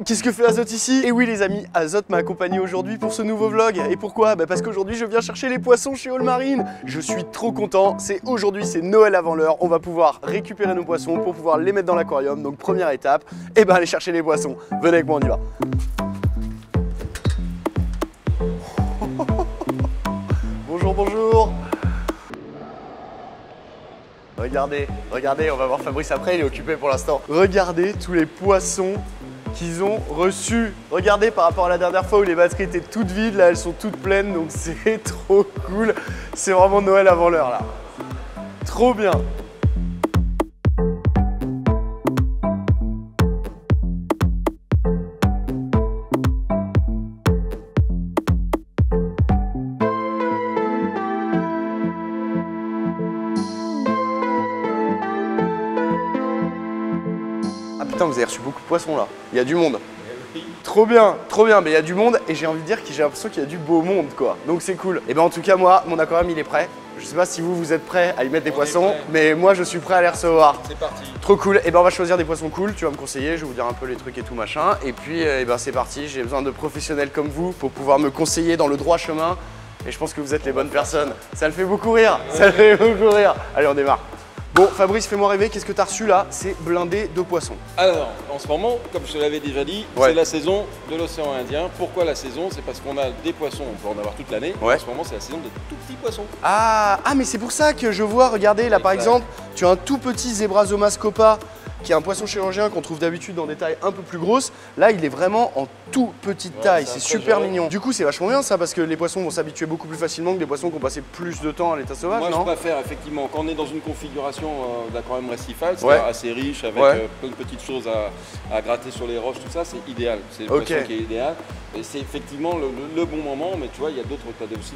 qu'est-ce que fait Azote ici? Et oui les amis, Azote m'a accompagné aujourd'hui pour ce nouveau vlog. Et pourquoi? Bah parce qu'aujourd'hui je viens chercher les poissons chez Allmarine. Je suis trop content, aujourd'hui c'est Noël avant l'heure. On va pouvoir récupérer nos poissons pour pouvoir les mettre dans l'aquarium. Donc première étape, et ben aller chercher les poissons. Venez avec moi, on y va. Bonjour, bonjour. Regardez, on va voir Fabrice après, il est occupé pour l'instant. Regardez tous les poissons qu'ils ont reçus. Regardez par rapport à la dernière fois où les batteries étaient toutes vides, là elles sont toutes pleines, donc c'est trop cool. C'est vraiment Noël avant l'heure là. Trop bien. Putain, vous avez reçu beaucoup de poissons là, il y a du monde. Trop bien, mais il y a du monde et j'ai envie de dire que j'ai l'impression qu'il y a du beau monde quoi. Donc c'est cool. Et ben en tout cas moi, mon aquarium il est prêt. Je sais pas si vous êtes prêts à y mettre des poissons, mais moi je suis prêt à les recevoir. C'est parti. Trop cool. Et ben on va choisir des poissons cool, tu vas me conseiller, je vais vous dire un peu les trucs et tout machin. Et puis et ben c'est parti, j'ai besoin de professionnels comme vous pour pouvoir me conseiller dans le droit chemin. Et je pense que vous êtes les bonnes personnes. Ça le fait beaucoup rire, ça le fait beaucoup rire. Allez on démarre. Bon, Fabrice, fais-moi rêver, qu'est-ce que tu as reçu là? C'est blindé de poissons. Alors, en ce moment, comme je te l'avais déjà dit, c'est la saison de l'océan Indien. Pourquoi la saison? C'est parce qu'on a des poissons, on peut en avoir toute l'année. En ce moment, c'est la saison des tout petits poissons. Ah, mais c'est pour ça que je vois, regardez, là par exemple, tu as un tout petit Zebrazoma scopa, qui est un poisson chirurgien qu'on trouve d'habitude dans des tailles un peu plus grosses. Là, il est vraiment en tout petite taille, c'est super mignon. Du coup, c'est vachement bien ça, parce que les poissons vont s'habituer beaucoup plus facilement que des poissons qui ont passé plus de temps à l'état sauvage, Moi, non? je préfère effectivement, quand on est dans une configuration d'aquarium récifal, c'est assez riche, avec plein de petites choses à gratter sur les roches, tout ça, c'est idéal. C'est le poisson qui est idéal. Et c'est effectivement le bon moment, mais tu vois, il y a d'autres, tu as aussi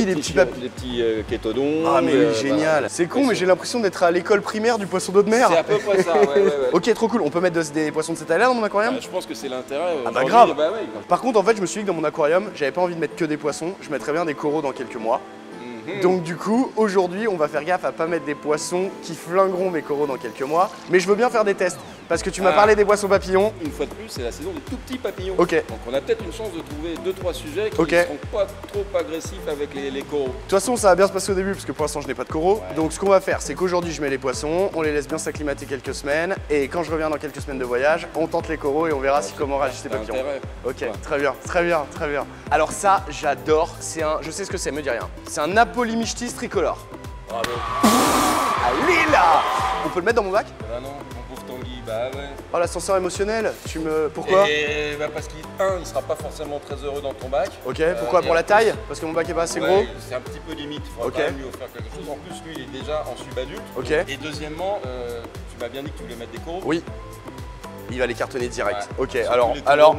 des petits, des petits kétodons. Ah mais oui, génial. C'est con, mais j'ai l'impression d'être à l'école primaire du poisson d'eau de mer. C'est à peu près ça, ouais. Ok, trop cool. On peut mettre des poissons de cette taille-là dans mon aquarium? Je pense que c'est l'intérêt. Ah bah grave. Par contre, en fait, je me suis dit que dans mon aquarium, j'avais pas envie de mettre que des poissons. Je mettrais bien des coraux dans quelques mois. Donc du coup, aujourd'hui, on va faire gaffe à pas mettre des poissons qui flingueront mes coraux dans quelques mois. Mais je veux bien faire des tests, parce que tu m'as parlé des poissons papillons. Une fois de plus, c'est la saison des tout petits papillons. Ok. Donc on a peut-être une chance de trouver 2-3 sujets qui ne seront pas trop agressifs avec les coraux. De toute façon, ça va bien se passer au début, parce que pour l'instant, je n'ai pas de coraux. Donc ce qu'on va faire, c'est qu'aujourd'hui, je mets les poissons, on les laisse bien s'acclimater quelques semaines. Et quand je reviens dans quelques semaines de voyage, on tente les coraux et on verra comment réagissent les papillons. Ok, très bien. Alors ça, j'adore. C'est un, je sais ce que c'est, me dis rien. C'est un Apolymichtis tricolore. Bravo. Allez là! On peut le mettre dans mon bac? Bah non, mon pauvre Tanguy, bah ouais. Oh, l'ascenseur émotionnel, pourquoi? Parce il sera pas forcément très heureux dans ton bac. Ok, pourquoi? Pour la taille? Parce que mon bac est pas assez gros? C'est un petit peu limite, il faudra quand même lui offrir quelque chose. En plus, lui, il est déjà en subadulte. Ok. Et deuxièmement, tu m'as bien dit que tu voulais mettre des coraux. Oui. Il va les cartonner direct. Ok, alors,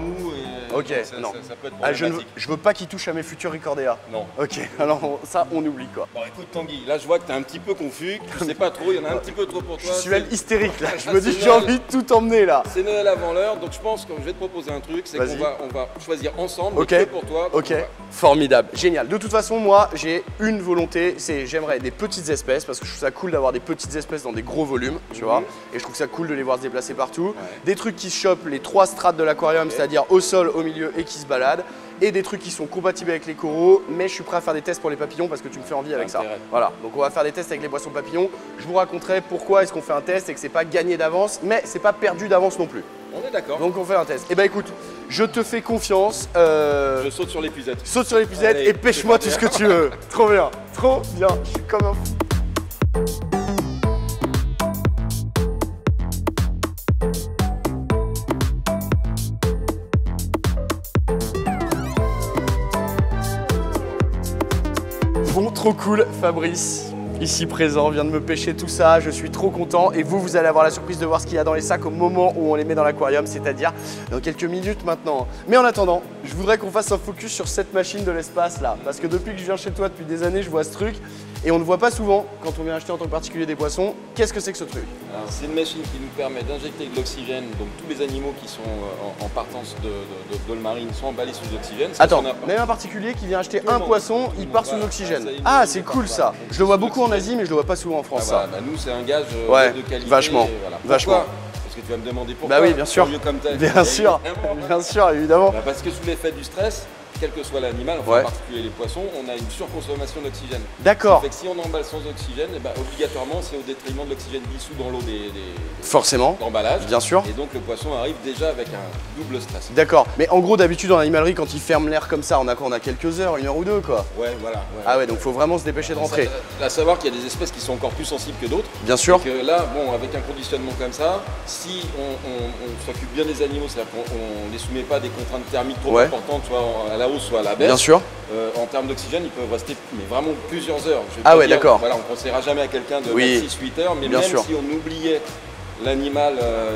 ok, non. Ça peut être problématique. Je veux pas qu'il touche à mes futurs Ricordea. Non. Ok, alors ça, on oublie quoi. Bon, écoute Tanguy, là je vois que t'es un petit peu confus, tu sais pas trop, il y en a un petit peu trop pour toi. Je suis hystérique là, je me dis que j'ai envie de tout emmener là. C'est Noël avant l'heure, donc je pense que je vais te proposer un truc, c'est qu'on va choisir ensemble, que pour toi. Ok, formidable, génial. De toute façon, moi, j'ai une volonté, c'est j'aimerais des petites espèces, parce que je trouve ça cool d'avoir des petites espèces dans des gros volumes, tu vois. Et je trouve ça cool de les voir se déplacer partout. Des trucs qui se chopent les 3 strates de l'aquarium, c'est-à-dire au sol, au milieu et qui se baladent. Et des trucs qui sont compatibles avec les coraux, mais je suis prêt à faire des tests pour les papillons parce que tu me fais envie avec ça. Voilà, donc on va faire des tests avec les poissons papillons. Je vous raconterai pourquoi est-ce qu'on fait un test et que c'est pas gagné d'avance, mais c'est pas perdu d'avance non plus. On est d'accord. Donc on fait un test. Et bah écoute, je te fais confiance. Je saute sur l'épuisette. Saute sur l'épuisette et pêche-moi tout ce que tu veux. Trop bien, je suis comme un fou. Bon, trop cool, Fabrice, ici présent, vient de me pêcher tout ça, je suis trop content et vous allez avoir la surprise de voir ce qu'il y a dans les sacs au moment où on les met dans l'aquarium, c'est-à-dire dans quelques minutes maintenant. Mais en attendant, je voudrais qu'on fasse un focus sur cette machine de l'espace là, parce que depuis que je viens chez toi, depuis des années, je vois ce truc et on ne voit pas souvent quand on vient acheter en tant que particulier des poissons. Qu'est-ce que c'est que ce truc? C'est une machine qui nous permet d'injecter de l'oxygène, donc tous les animaux qui sont en partance d'Allmarine sont emballés sous l'oxygène. Attends, même un particulier qui vient acheter un poisson, il part sous l'oxygène. Ah, c'est cool ça. Je le vois beaucoup en Asie, mais je le vois pas souvent en France. Nous, c'est un gage de qualité. Vachement. Parce que tu vas me demander pourquoi. Bah oui, bien sûr. Comme bien sûr, évidemment. Bah parce que sous l'effet du stress, quel que soit l'animal, enfin en particulier les poissons, on a une surconsommation d'oxygène. D'accord. Fait que si on emballe sans oxygène, obligatoirement c'est au détriment de l'oxygène dissous dans l'eau forcément d'emballage. Bien sûr. Et donc le poisson arrive déjà avec un double stress. D'accord. Mais en gros d'habitude en animalerie quand ils ferment l'air comme ça, on a quelques heures, 1 heure ou 2 quoi. Ouais, voilà. Ah ouais, donc faut vraiment se dépêcher de rentrer. À savoir qu'il y a des espèces qui sont encore plus sensibles que d'autres. Bien sûr. Et que là, bon, avec un conditionnement comme ça, si on s'occupe bien des animaux, c'est-à-dire qu'on ne les soumet pas à des contraintes thermiques trop importantes, soit à la hausse, soit à la baisse. Bien sûr. En termes d'oxygène, ils peuvent rester vraiment plusieurs heures. D'accord. Voilà, on ne conseillera jamais à quelqu'un de 6-8 heures, mais même si on oubliait l'animal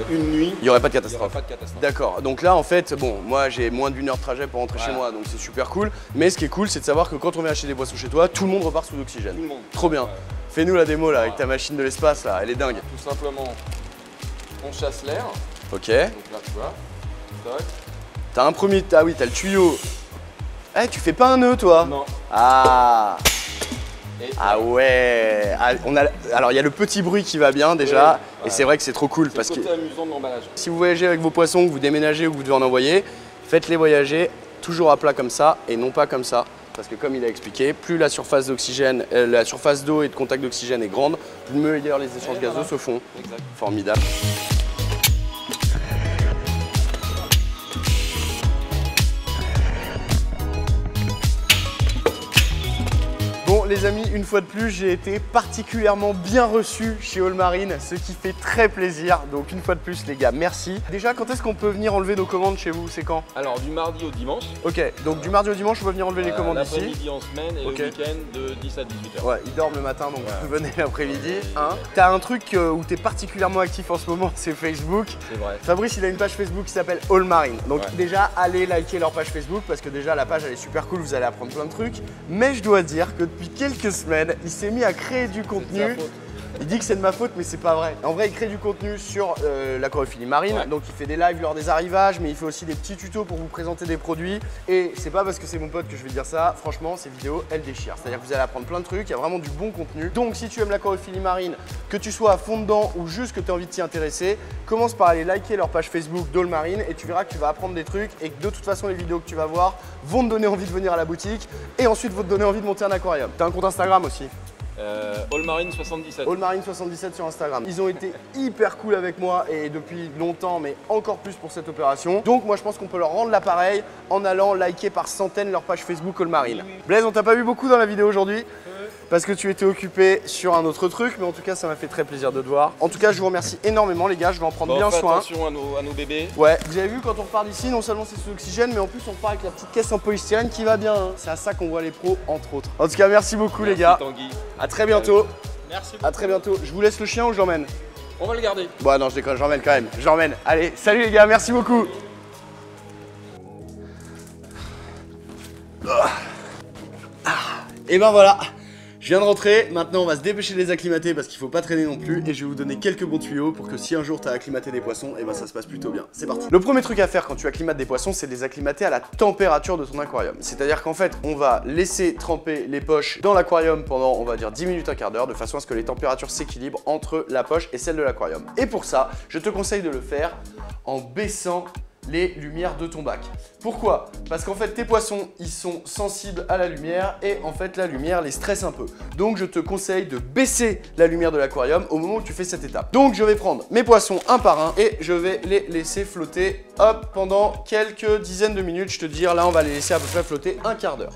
une nuit, il n'y aurait pas de catastrophe. D'accord. Donc là, en fait, bon, moi j'ai moins d'1 heure de trajet pour rentrer chez moi, donc c'est super cool. Mais ce qui est cool, c'est de savoir que quand on vient acheter des poissons chez toi, tout le monde repart sous oxygène. Tout le monde. Trop bien. Fais-nous la démo là, avec ta machine de l'espace là, elle est dingue. Tout simplement, on chasse l'air. Ok. Donc là, tu vois. T'as un premier. Ah oui, t'as le tuyau. Eh, tu fais pas un nœud toi? Non. Ah. Ouais. Alors il y a le petit bruit qui va bien déjà, et c'est vrai que c'est trop cool parce que. C'est amusant de l'emballage. Si vous voyagez avec vos poissons, que vous déménagez ou que vous devez en envoyer, faites-les voyager toujours à plat comme ça et non pas comme ça. Parce que comme il a expliqué, plus la surface d'oxygène, la surface d'eau et de contact d'oxygène est grande, plus meilleurs les échanges gazeux se font. Exact. Formidable. Bon les amis, une fois de plus, j'ai été particulièrement bien reçu chez Allmarine, ce qui fait très plaisir. Donc une fois de plus les gars, merci. Déjà, quand est-ce qu'on peut venir enlever nos commandes chez vous? C'est quand? Alors du mardi au dimanche. Ok, donc du mardi au dimanche, on peut venir enlever les commandes ici. L'après-midi en semaine et le week-end de 10 à 18h. Ouais, ils dorment le matin, donc venez l'après-midi. T'as un truc où t'es particulièrement actif en ce moment, c'est Facebook. C'est vrai. Fabrice, il a une page Facebook qui s'appelle Allmarine. Donc déjà, allez liker leur page Facebook parce que déjà la page elle est super cool, vous allez apprendre plein de trucs. Mais je dois dire que depuis quelques semaines, il s'est mis à créer du contenu. Il dit que c'est de ma faute, mais c'est pas vrai. En vrai, il crée du contenu sur l'aquariophilie marine. Donc il fait des lives lors des arrivages, mais il fait aussi des petits tutos pour vous présenter des produits. Et c'est pas parce que c'est mon pote que je vais dire ça. Franchement, ces vidéos, elles déchirent. C'est-à-dire que vous allez apprendre plein de trucs, il y a vraiment du bon contenu. Donc si tu aimes l'aquariophilie marine, que tu sois à fond dedans ou juste que tu as envie de t'y intéresser, commence par aller liker leur page Facebook d'Allmarine et tu verras que tu vas apprendre des trucs et que de toute façon, les vidéos que tu vas voir vont te donner envie de venir à la boutique et ensuite vont te donner envie de monter un aquarium. T'as un compte Instagram aussi? Allmarine77. Allmarine77 sur Instagram. Ils ont été hyper cool avec moi et depuis longtemps, mais encore plus pour cette opération. Donc moi je pense qu'on peut leur rendre l'appareil en allant liker par centaines leur page Facebook Allmarine. Blaise, on t'a pas vu beaucoup dans la vidéo aujourd'hui parce que tu étais occupé sur un autre truc, mais en tout cas ça m'a fait très plaisir de te voir. En tout cas je vous remercie énormément les gars, je vais en prendre bien soin. Attention à nos bébés. Ouais, vous avez vu quand on repart d'ici, non seulement c'est sous oxygène, mais en plus on repart avec la petite caisse en polystyrène qui va bien. C'est à ça qu'on voit les pros entre autres. En tout cas merci beaucoup les gars. Tanguy. À très bientôt. Merci beaucoup. À très bientôt. Je vous laisse le chien ou je l'emmène? On va le garder. Bon non je déconne, j'emmène quand même. J'emmène. Allez, salut les gars, merci beaucoup. Et ben voilà. Je viens de rentrer, maintenant on va se dépêcher de les acclimater parce qu'il faut pas traîner non plus et je vais vous donner quelques bons tuyaux pour que si un jour tu as acclimaté des poissons, et ben ça se passe plutôt bien. C'est parti. Le premier truc à faire quand tu acclimates des poissons, c'est de les acclimater à la température de ton aquarium. C'est-à-dire qu'en fait, on va laisser tremper les poches dans l'aquarium pendant, on va dire 10 minutes, un quart d'heure, de façon à ce que les températures s'équilibrent entre la poche et celle de l'aquarium. Et pour ça, je te conseille de le faire en baissant les lumières de ton bac. Pourquoi? Parce qu'en fait tes poissons ils sont sensibles à la lumière et en fait la lumière les stresse un peu. Donc je te conseille de baisser la lumière de l'aquarium au moment où tu fais cette étape. Donc je vais prendre mes poissons un par un et je vais les laisser flotter hop pendant quelques dizaines de minutes. Je te dis là on va les laisser à peu près flotter un quart d'heure.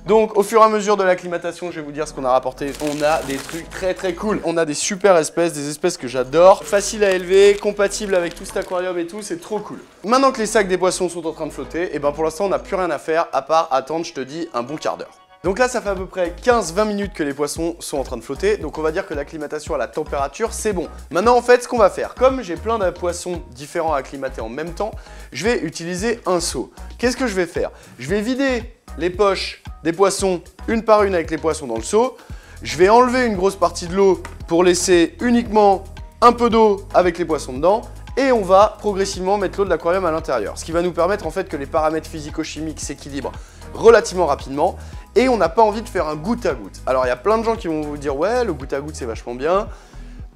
Donc au fur et à mesure de l'acclimatation, je vais vous dire ce qu'on a rapporté. On a des trucs très cool. On a des super espèces, des espèces que j'adore. Faciles à élever, compatibles avec tout cet aquarium et tout, c'est trop cool. Maintenant que les sacs des poissons sont en train de flotter, et ben pour l'instant on n'a plus rien à faire à part attendre, je te dis, un bon quart d'heure. Donc là ça fait à peu près 15-20 minutes que les poissons sont en train de flotter, donc on va dire que l'acclimatation à la température c'est bon. Maintenant en fait ce qu'on va faire, comme j'ai plein de poissons différents à acclimater en même temps, je vais utiliser un seau. Qu'est-ce que je vais faire? Je vais vider les poches des poissons une par une avec les poissons dans le seau. Je vais enlever une grosse partie de l'eau pour laisser uniquement un peu d'eau avec les poissons dedans. Et on va progressivement mettre l'eau de l'aquarium à l'intérieur. Ce qui va nous permettre en fait que les paramètres physico-chimiques s'équilibrent relativement rapidement. Et on n'a pas envie de faire un goutte à goutte. Alors il y a plein de gens qui vont vous dire ouais le goutte à goutte c'est vachement bien.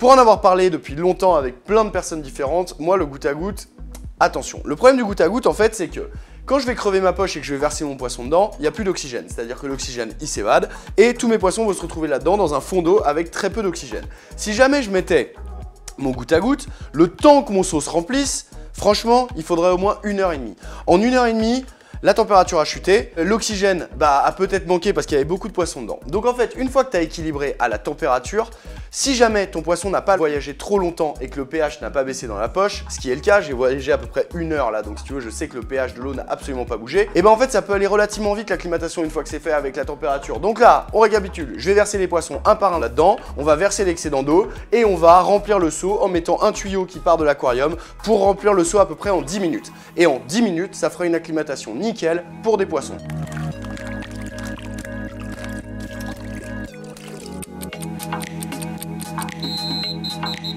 Pour en avoir parlé depuis longtemps avec plein de personnes différentes, moi le goutte à goutte, attention. Le problème du goutte à goutte en fait c'est que quand je vais crever ma poche et que je vais verser mon poisson dedans, il n'y a plus d'oxygène. C'est-à-dire que l'oxygène, il s'évade et tous mes poissons vont se retrouver là-dedans dans un fond d'eau avec très peu d'oxygène. Si jamais je mettais mon goutte à goutte, le temps que mon seau se remplisse, franchement, il faudrait au moins 1h30. En 1h30, la température a chuté, l'oxygène a peut-être manqué parce qu'il y avait beaucoup de poissons dedans. Donc en fait, une fois que tu as équilibré à la température, si jamais ton poisson n'a pas voyagé trop longtemps et que le pH n'a pas baissé dans la poche, ce qui est le cas, j'ai voyagé à peu près 1 heure là, donc si tu veux, je sais que le pH de l'eau n'a absolument pas bougé, et ben en fait ça peut aller relativement vite l'acclimatation une fois que c'est fait avec la température. Donc là, on récapitule, je vais verser les poissons un par un là-dedans, on va verser l'excédent d'eau et on va remplir le seau en mettant un tuyau qui part de l'aquarium pour remplir le seau à peu près en 10 minutes. Et en 10 minutes, ça fera une acclimatation nickel pour des poissons.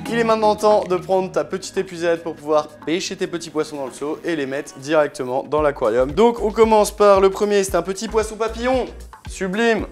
Il est maintenant temps de prendre ta petite épuisette pour pouvoir pêcher tes petits poissons dans le seau et les mettre directement dans l'aquarium. Donc on commence par le premier, c'est un petit poisson papillon, sublime.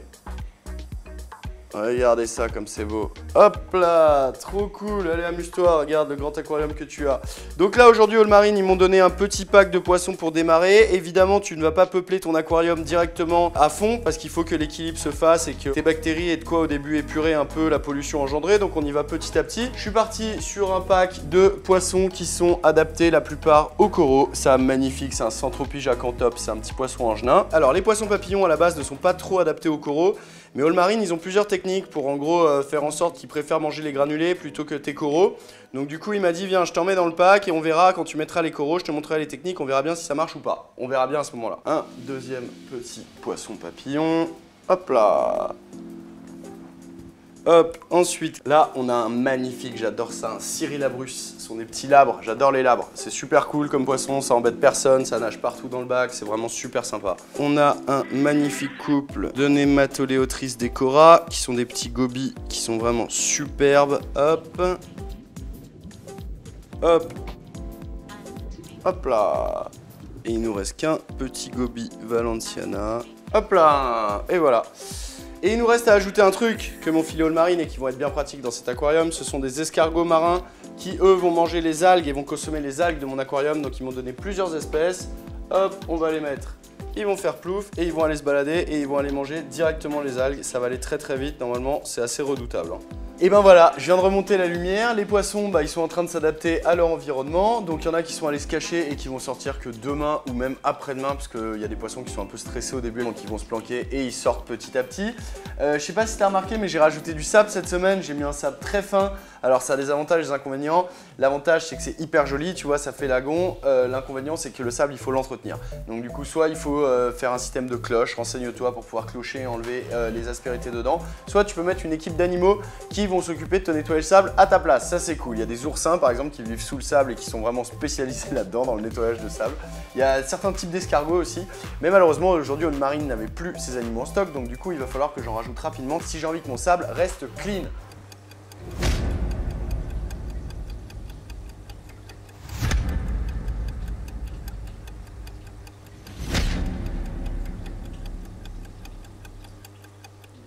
Regardez ça comme c'est beau. Hop là, trop cool. Allez, amuse-toi, regarde le grand aquarium que tu as. Donc là, aujourd'hui, Allmarine, ils m'ont donné un petit pack de poissons pour démarrer. Évidemment, tu ne vas pas peupler ton aquarium directement à fond parce qu'il faut que l'équilibre se fasse et que tes bactéries aient de quoi au début épurer un peu la pollution engendrée. Donc on y va petit à petit. Je suis parti sur un pack de poissons qui sont adaptés la plupart au coraux. C'est magnifique, c'est un Centropige acanthope, c'est un petit poisson angenin. Alors les poissons papillons à la base ne sont pas trop adaptés au coraux. Mais Allmarine, ils ont plusieurs techniques pour en gros faire en sorte qu'ils préfèrent manger les granulés plutôt que tes coraux. Donc du coup, il m'a dit viens, je t'en mets dans le pack et on verra quand tu mettras les coraux, je te montrerai les techniques, on verra bien si ça marche ou pas. On verra bien à ce moment-là. Un deuxième petit poisson papillon. Hop là. Hop, ensuite, là, on a un magnifique, j'adore ça, un Cyrilabrus. Ce sont des petits labres, j'adore les labres. C'est super cool comme poisson, ça embête personne, ça nage partout dans le bac, c'est vraiment super sympa. On a un magnifique couple de Nematoleotris decora, qui sont des petits gobies qui sont vraiment superbes. Hop. Hop. Hop là. Et il nous reste qu'un petit gobi Valenciana. Hop là. Et voilà. Et il nous reste à ajouter un truc que m'ont filé Allmarine et qui vont être bien pratiques dans cet aquarium. Ce sont des escargots marins qui, eux, vont manger les algues et vont consommer les algues de mon aquarium. Donc, ils m'ont donné plusieurs espèces. Hop, on va les mettre. Ils vont faire plouf et ils vont aller se balader et ils vont aller manger directement les algues. Ça va aller très très vite. Normalement, c'est assez redoutable. Et ben voilà, je viens de remonter la lumière. Les poissons, ils sont en train de s'adapter à leur environnement. Donc il y en a qui sont allés se cacher et qui vont sortir que demain ou même après-demain, parce qu'il y a des poissons qui sont un peu stressés au début, donc ils vont se planquer et ils sortent petit à petit. Je sais pas si tu as remarqué, mais j'ai rajouté du sable cette semaine. J'ai mis un sable très fin. Alors ça a des avantages et des inconvénients. L'avantage, c'est que c'est hyper joli, tu vois, ça fait lagon. L'inconvénient, c'est que le sable, il faut l'entretenir. Donc du coup, soit il faut faire un système de cloche, renseigne-toi pour pouvoir clocher et enlever les aspérités dedans. Soit tu peux mettre une équipe d'animaux qui vont s'occuper de te nettoyer le sable à ta place. Ça, c'est cool. Il y a des oursins, par exemple, qui vivent sous le sable et qui sont vraiment spécialisés là-dedans, dans le nettoyage de sable. Il y a certains types d'escargots aussi. Mais malheureusement, aujourd'hui, Allmarine n'avait plus ces animaux en stock. Donc du coup, il va falloir que j'en rajoute rapidement si j'ai envie que mon sable reste clean.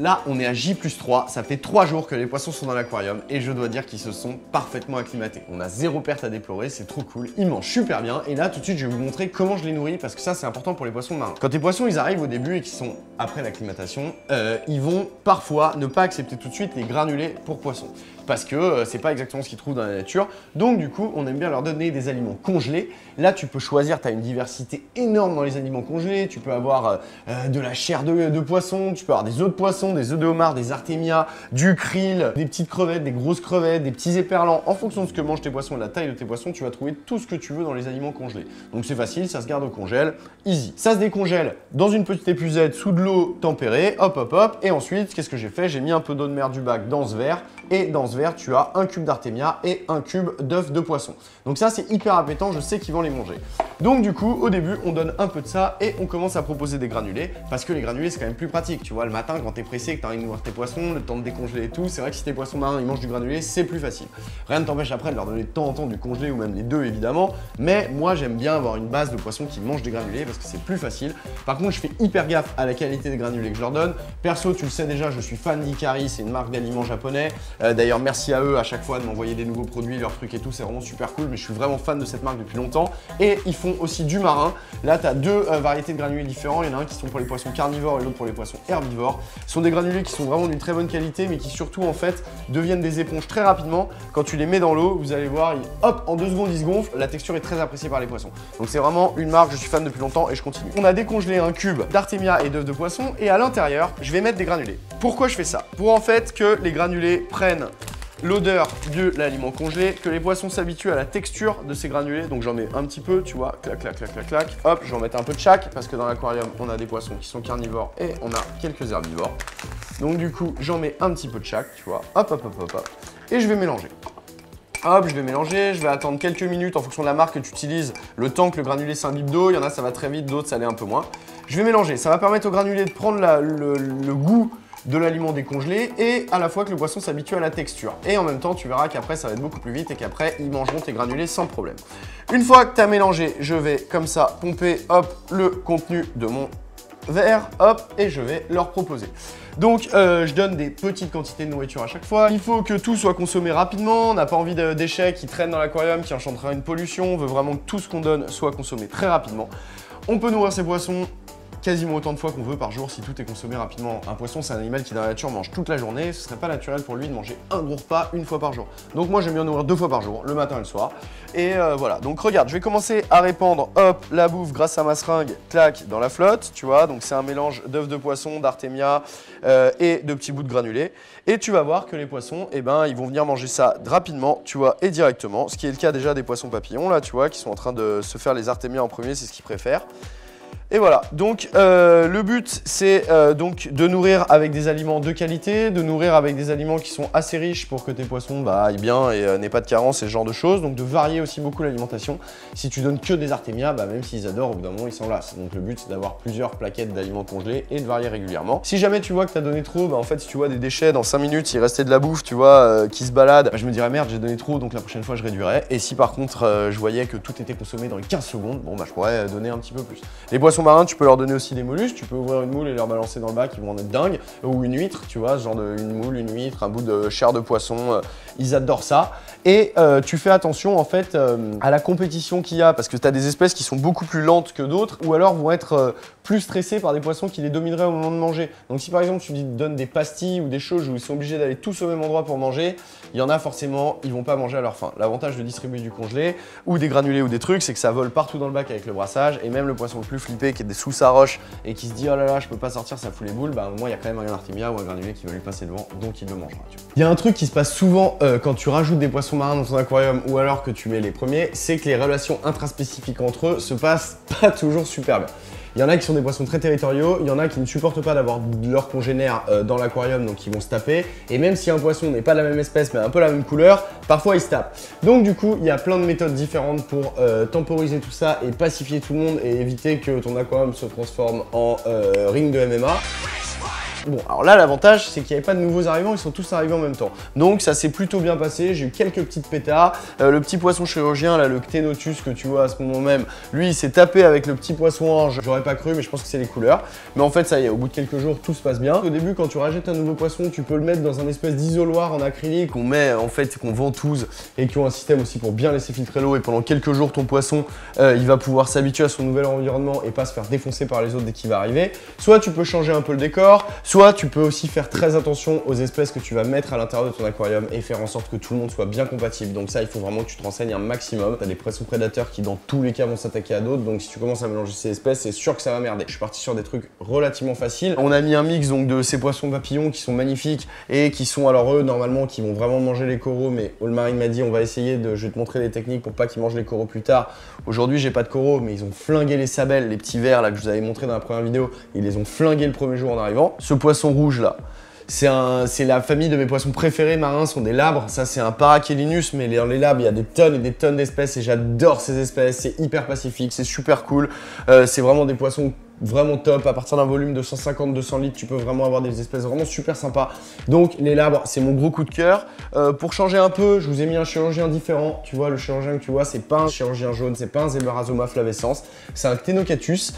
Là, on est à J+3, ça fait 3 jours que les poissons sont dans l'aquarium et je dois dire qu'ils se sont parfaitement acclimatés. On a zéro perte à déplorer, c'est trop cool, ils mangent super bien et là tout de suite je vais vous montrer comment je les nourris parce que ça c'est important pour les poissons marins. Quand tes poissons ils arrivent au début et qu'ils sont après l'acclimatation, ils vont parfois ne pas accepter tout de suite les granulés pour poissons parce que c'est pas exactement ce qu'ils trouvent dans la nature. Donc du coup, on aime bien leur donner des aliments congelés. Là, tu peux choisir, tu as une diversité énorme dans les aliments congelés. Tu peux avoir de la chair de poisson, tu peux avoir des œufs de poisson, des œufs de homard, des artémias, du krill, des petites crevettes, des grosses crevettes, des petits éperlans. En fonction de ce que mangent tes poissons et de la taille de tes poissons, tu vas trouver tout ce que tu veux dans les aliments congelés. Donc c'est facile, ça se garde au congèle, easy. Ça se décongèle dans une petite épuisette sous de l'eau tempérée, hop hop hop. Et ensuite, qu'est-ce que j'ai fait? J'ai mis un peu d'eau de mer du bac dans ce verre. Et dans ce verre, tu as un cube d'artémia et un cube d'œufs de poisson. Donc ça, c'est hyper appétant, je sais qu'ils vont les manger. Donc du coup, au début, on donne un peu de ça et on commence à proposer des granulés parce que les granulés, c'est quand même plus pratique. Tu vois, le matin, quand tu es pressé, que tu as envie de nourrir tes poissons, le temps de décongeler et tout, c'est vrai que si tes poissons marins, ils mangent du granulé, c'est plus facile. Rien ne t'empêche après de leur donner de temps en temps du congelé ou même les deux, évidemment. Mais moi, j'aime bien avoir une base de poissons qui mangent des granulés parce que c'est plus facile. Par contre, je fais hyper gaffe à la qualité des granulés que je leur donne. Perso, tu le sais déjà, je suis fan d'Ikari, c'est une marque d'aliments japonais. D'ailleurs, merci à eux à chaque fois de m'envoyer des nouveaux produits, leurs trucs et tout, c'est vraiment super cool. Mais je suis vraiment fan de cette marque depuis longtemps. Et ils font aussi du marin. Là, tu as deux variétés de granulés différents. Il y en a un qui sont pour les poissons carnivores et l'autre pour les poissons herbivores. Ce sont des granulés qui sont vraiment d'une très bonne qualité, mais qui surtout en fait deviennent des éponges très rapidement. Quand tu les mets dans l'eau, vous allez voir, hop, en 2 secondes, ils se gonflent. La texture est très appréciée par les poissons. Donc c'est vraiment une marque, je suis fan depuis longtemps et je continue. On a décongelé un cube d'artémia et d'œufs de poisson et à l'intérieur, je vais mettre des granulés. Pourquoi je fais ça? Pour en fait que les granulés prennent l'odeur de l'aliment congelé, que les poissons s'habituent à la texture de ces granulés. Donc j'en mets un petit peu, tu vois, clac, clac, clac, clac, clac. Hop, je vais en mettre un peu de chaque parce que dans l'aquarium, on a des poissons qui sont carnivores et on a quelques herbivores. Donc du coup, j'en mets un petit peu de chaque, tu vois. Hop, hop, hop, hop, hop. Et je vais mélanger. Hop, je vais mélanger, je vais attendre quelques minutes en fonction de la marque que tu utilises, le temps que le granulé s'imbibe d'eau. Il y en a, ça va très vite, d'autres, ça l'est un peu moins. Je vais mélanger, ça va permettre au granulé de prendre le goût de l'aliment décongelé et à la fois que le poisson s'habitue à la texture. Et en même temps, tu verras qu'après, ça va être beaucoup plus vite et qu'après, ils mangeront tes granulés sans problème. Une fois que tu as mélangé, je vais comme ça pomper, hop, le contenu de mon verre, hop, et je vais leur proposer. Donc, je donne des petites quantités de nourriture à chaque fois. Il faut que tout soit consommé rapidement. On n'a pas envie de déchets qui traînent dans l'aquarium, qui engendreraient une pollution. On veut vraiment que tout ce qu'on donne soit consommé très rapidement. On peut nourrir ces poissons quasiment autant de fois qu'on veut par jour si tout est consommé rapidement. Un poisson, c'est un animal qui dans la nature mange toute la journée. Ce serait pas naturel pour lui de manger un gros repas une fois par jour. Donc moi, j'aime bien nourrir 2 fois par jour, le matin et le soir. Et voilà, donc regarde, je vais commencer à répandre, hop, la bouffe grâce à ma seringue, clac, dans la flotte, tu vois. Donc c'est un mélange d'œufs de poisson, d'artémia et de petits bouts de granulés. Et tu vas voir que les poissons, eh ben, ils vont venir manger ça rapidement, tu vois, et directement. Ce qui est le cas déjà des poissons papillons, là, tu vois, qui sont en train de se faire les artémias en premier, c'est ce qu'ils préfèrent. Et voilà, donc le but c'est donc de nourrir avec des aliments de qualité, de nourrir avec des aliments qui sont assez riches pour que tes poissons aillent bien et n'aient pas de carence et ce genre de choses. Donc de varier aussi beaucoup l'alimentation. Si tu donnes que des artémias, même s'ils adorent, au bout d'un moment ils s'en lassent. Donc le but c'est d'avoir plusieurs plaquettes d'aliments congelés et de varier régulièrement. Si jamais tu vois que tu as donné trop, en fait si tu vois des déchets dans 5 minutes, il restait de la bouffe, tu vois, qui se balade, je me dirais merde j'ai donné trop donc la prochaine fois je réduirais. Et si par contre je voyais que tout était consommé dans les 15 secondes, bon je pourrais donner un petit peu plus. Les poissons marins, tu peux leur donner aussi des mollusques, tu peux ouvrir une moule et leur balancer dans le bac, ils vont en être dingues, ou une huître, tu vois, ce genre de une moule, une huître, un bout de chair de poisson, ils adorent ça. Et tu fais attention en fait à la compétition qu'il y a, parce que tu as des espèces qui sont beaucoup plus lentes que d'autres, ou alors vont être plus stressées par des poissons qui les domineraient au moment de manger. Donc si par exemple tu lui donnes des pastilles ou des choses où ils sont obligés d'aller tous au même endroit pour manger, il y en a forcément, ils vont pas manger à leur faim. L'avantage de distribuer du congelé, ou des granulés ou des trucs, c'est que ça vole partout dans le bac avec le brassage, et même le poisson le plus flippé qui est sous sa roche et qui se dit oh là là je peux pas sortir, ça fout les boules, à un moment il y a quand même un artémia ou un granulé qui va lui passer devant, donc il le mangera. Il y a un truc qui se passe souvent quand tu rajoutes des poissons marins dans ton aquarium ou alors que tu mets les premiers, c'est que les relations intraspécifiques entre eux se passent pas toujours super bien. Il y en a qui sont des poissons très territoriaux, il y en a qui ne supportent pas d'avoir leurs congénères dans l'aquarium, donc ils vont se taper. Et même si un poisson n'est pas de la même espèce mais un peu la même couleur, parfois ils se tapent. Donc du coup, il y a plein de méthodes différentes pour temporiser tout ça et pacifier tout le monde et éviter que ton aquarium se transforme en ring de MMA. Bon, alors là, l'avantage, c'est qu'il n'y avait pas de nouveaux arrivants, ils sont tous arrivés en même temps. Donc ça s'est plutôt bien passé, j'ai eu quelques petites pétards. Le petit poisson chirurgien, là, le Ctenotus que tu vois à ce moment même, lui, il s'est tapé avec le petit poisson ange. J'aurais pas cru, mais je pense que c'est les couleurs. Mais en fait, ça y est, au bout de quelques jours, tout se passe bien. Au début, quand tu rajoutes un nouveau poisson, tu peux le mettre dans un espèce d'isoloir en acrylique qu'on met, en fait, qu'on ventouse et qui ont un système aussi pour bien laisser filtrer l'eau. Et pendant quelques jours, ton poisson, il va pouvoir s'habituer à son nouvel environnement et pas se faire défoncer par les autres dès qu'il va arriver. Soit tu peux changer un peu le décor, soit tu peux aussi faire très attention aux espèces que tu vas mettre à l'intérieur de ton aquarium et faire en sorte que tout le monde soit bien compatible. Donc ça, il faut vraiment que tu te renseignes un maximum. Tu as des poissons prédateurs qui dans tous les cas vont s'attaquer à d'autres. Donc si tu commences à mélanger ces espèces, c'est sûr que ça va merder. Je suis parti sur des trucs relativement faciles. On a mis un mix donc de ces poissons papillons qui sont magnifiques et qui sont alors eux normalement qui vont vraiment manger les coraux. Mais Allmarine m'a dit on va essayer de, je vais te montrer des techniques pour pas qu'ils mangent les coraux plus tard. Aujourd'hui j'ai pas de coraux mais ils ont flingué les sabelles, les petits vers là que je vous avais montré dans la première vidéo. Ils les ont flingués le premier jour en arrivant. Ce poisson rouge là, c'est la famille de mes poissons préférés marins, sont des labres. Ça c'est un Parachelinus, mais dans les labres il y a des tonnes et des tonnes d'espèces et j'adore ces espèces, c'est hyper pacifique, c'est super cool. C'est vraiment des poissons vraiment top. À partir d'un volume de 150-200 litres, tu peux vraiment avoir des espèces vraiment super sympas. Donc les labres, c'est mon gros coup de cœur. Pour changer un peu, je vous ai mis un chirurgien différent. Tu vois, le chirurgien que tu vois, c'est pas un chirurgien jaune, c'est pas un Zeberasoma flavescens, c'est un Ctenocatus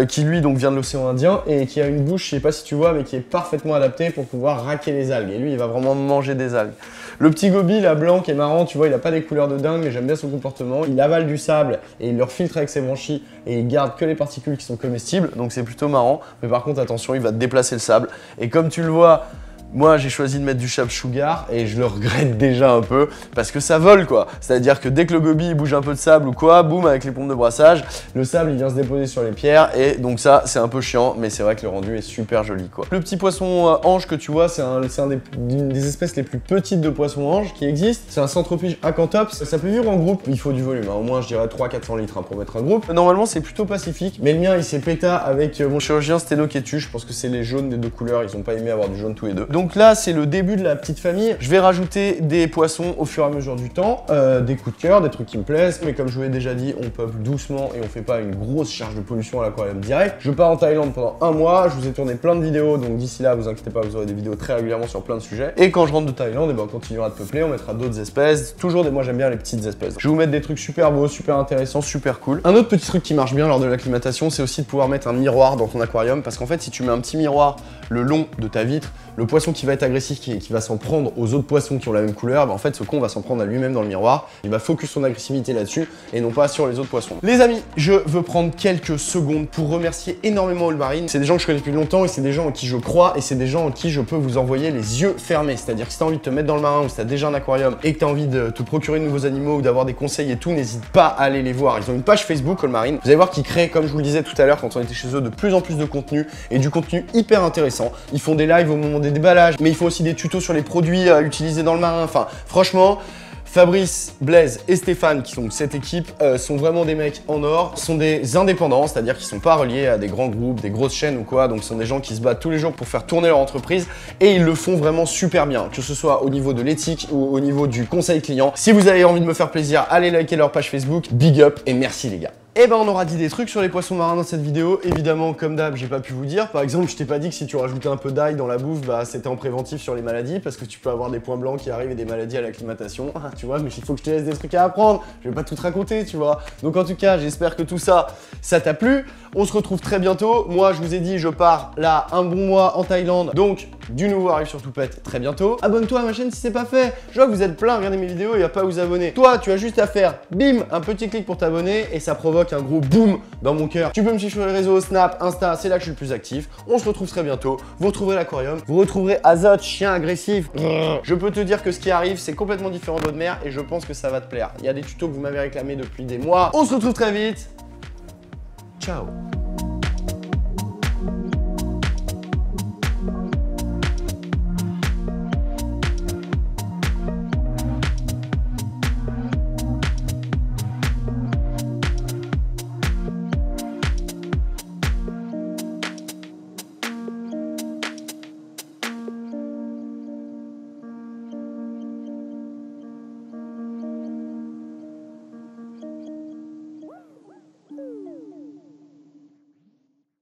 qui lui donc vient de l'océan Indien et qui a une bouche, je sais pas si tu vois, mais qui est parfaitement adaptée pour pouvoir raquer les algues. Et lui, il va vraiment manger des algues. Le petit goby, là, blanc, qui est marrant, tu vois, il a pas des couleurs de dingue, mais j'aime bien son comportement. Il avale du sable et il le filtre avec ses branchies et il garde que les particules qui sont comestibles, donc c'est plutôt marrant. Mais par contre, attention, il va déplacer le sable. Et comme tu le vois, moi, j'ai choisi de mettre du Chap Sugar et je le regrette déjà un peu parce que ça vole quoi. C'est-à-dire que dès que le goby il bouge un peu de sable ou quoi, boum, avec les pompes de brassage, le sable il vient se déposer sur les pierres et donc ça c'est un peu chiant, mais c'est vrai que le rendu est super joli quoi. Le petit poisson ange que tu vois, c'est un des espèces les plus petites de poissons anges qui existent. C'est un Centropige acanthops. Ça peut vivre en groupe, il faut du volume, hein. Au moins je dirais 300-400 litres hein, pour mettre un groupe. Normalement c'est plutôt pacifique, mais le mien il s'est péta avec mon chirurgien Stenocatus. Je pense que c'est les jaunes des deux couleurs, ils ont pas aimé avoir du jaune tous les deux. Donc là, c'est le début de la petite famille. Je vais rajouter des poissons au fur et à mesure du temps, des coups de cœur, des trucs qui me plaisent. Mais comme je vous l'ai déjà dit, on peuple doucement et on fait pas une grosse charge de pollution à l'aquarium direct. Je pars en Thaïlande pendant un mois. Je vous ai tourné plein de vidéos, donc d'ici là, vous inquiétez pas, vous aurez des vidéos très régulièrement sur plein de sujets. Et quand je rentre de Thaïlande, on continuera de peupler, on mettra d'autres espèces. Toujours moi j'aime bien les petites espèces. Je vais vous mettre des trucs super beaux, super intéressants, super cool. Un autre petit truc qui marche bien lors de l'acclimatation, c'est aussi de pouvoir mettre un miroir dans ton aquarium. Parce qu'en fait, si tu mets un petit miroir le long de ta vitre, le poisson qui va être agressif, qui va s'en prendre aux autres poissons qui ont la même couleur, bah en fait ce con va s'en prendre à lui-même dans le miroir. Il va focus son agressivité là-dessus et non pas sur les autres poissons. Les amis, je veux prendre quelques secondes pour remercier énormément Allmarine. C'est des gens que je connais depuis longtemps et c'est des gens en qui je crois et c'est des gens en qui je peux vous envoyer les yeux fermés. C'est-à-dire que si tu as envie de te mettre dans le marin ou si tu as déjà un aquarium et que tu as envie de te procurer de nouveaux animaux ou d'avoir des conseils et tout, n'hésite pas à aller les voir. Ils ont une page Facebook Allmarine. Vous allez voir qu'ils créent, comme je vous le disais tout à l'heure quand on était chez eux, de plus en plus de contenu et du contenu hyper intéressant. Ils font des lives au moment des déballages, mais ils font aussi des tutos sur les produits à utiliser dans le marin. Enfin, franchement, Fabrice, Blaise et Stéphane, qui sont cette équipe, sont vraiment des mecs en or, sont des indépendants, c'est-à-dire qu'ils sont pas reliés à des grands groupes, des grosses chaînes ou quoi, donc ce sont des gens qui se battent tous les jours pour faire tourner leur entreprise et ils le font vraiment super bien, que ce soit au niveau de l'éthique ou au niveau du conseil client. Si vous avez envie de me faire plaisir, allez liker leur page Facebook, big up et merci les gars. Et ben on aura dit des trucs sur les poissons marins dans cette vidéo. Évidemment, comme d'hab, j'ai pas pu vous dire. Par exemple, je t'ai pas dit que si tu rajoutais un peu d'ail dans la bouffe, bah c'était en préventif sur les maladies, parce que tu peux avoir des points blancs qui arrivent et des maladies à l'acclimatation. Tu vois, mais il faut que je te laisse des trucs à apprendre. Je vais pas tout te raconter, tu vois. Donc en tout cas, j'espère que tout ça, ça t'a plu. On se retrouve très bientôt. Moi, je vous ai dit, je pars là un bon mois en Thaïlande. Donc, du nouveau arrive sur Toupette très bientôt. Abonne-toi à ma chaîne si c'est pas fait. Je vois que vous êtes plein à regarder mes vidéos et à pas vous abonner. Toi, tu as juste à faire, bim, un petit clic pour t'abonner et ça provoque un gros boom dans mon cœur. Tu peux me suivre sur les réseaux, Snap, Insta, c'est là que je suis le plus actif. On se retrouve très bientôt. Vous retrouverez l'aquarium. Vous retrouverez Azote, chien agressif. Je peux te dire que ce qui arrive, c'est complètement différent de l'eau de mer et je pense que ça va te plaire. Il y a des tutos que vous m'avez réclamé depuis des mois. On se retrouve très vite. Ciao.